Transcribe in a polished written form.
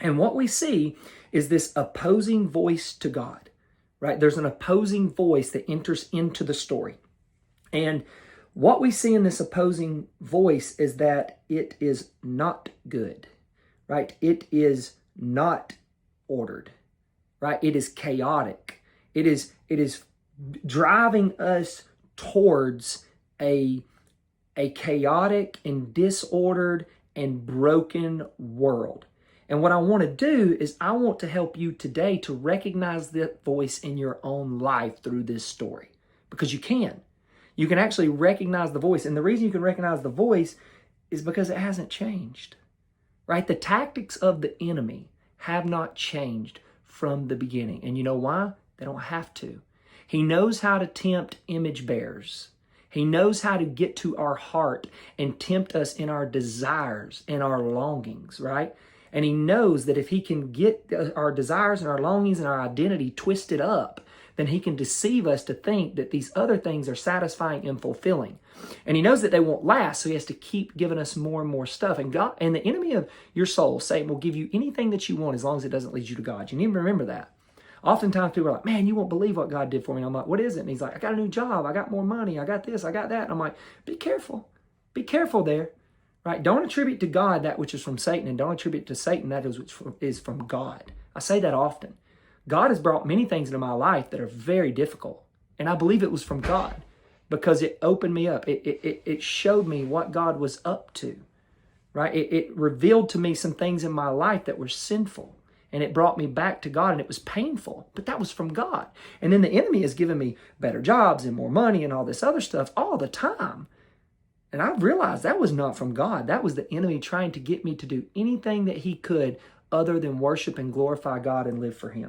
And what we see is this opposing voice to God, right? There's an opposing voice that enters into the story. And what we see in this opposing voice is that it is not good, right? It is not ordered, right? It is chaotic. It is driving us towards a chaotic and disordered and broken world. And what I want to do is I want to help you today to recognize that voice in your own life through this story, because you can. You can actually recognize the voice. And the reason you can recognize the voice is because it hasn't changed, right? The tactics of the enemy have not changed from the beginning. And you know why? They don't have to. He knows how to tempt image bearers. He knows how to get to our heart and tempt us in our desires and our longings, right? And he knows that if he can get our desires and our longings and our identity twisted up, then he can deceive us to think that these other things are satisfying and fulfilling. And he knows that they won't last, so he has to keep giving us more and more stuff. And God, and the enemy of your soul, Satan, will give you anything that you want as long as it doesn't lead you to God. You need to remember that. Oftentimes people are like, man, you won't believe what God did for me. And I'm like, what is it? And he's like, I got a new job. I got more money. I got this. I got that. And I'm like, be careful. Be careful there. Right? Don't attribute to God that which is from Satan, and don't attribute to Satan that which is from God. I say that often. God has brought many things into my life that are very difficult, and I believe it was from God because it opened me up. It showed me what God was up to, right? It revealed to me some things in my life that were sinful, and it brought me back to God, and it was painful, but that was from God. And then the enemy has given me better jobs and more money and all this other stuff all the time. And I realized that was not from God. That was the enemy trying to get me to do anything that he could other than worship and glorify God and live for him.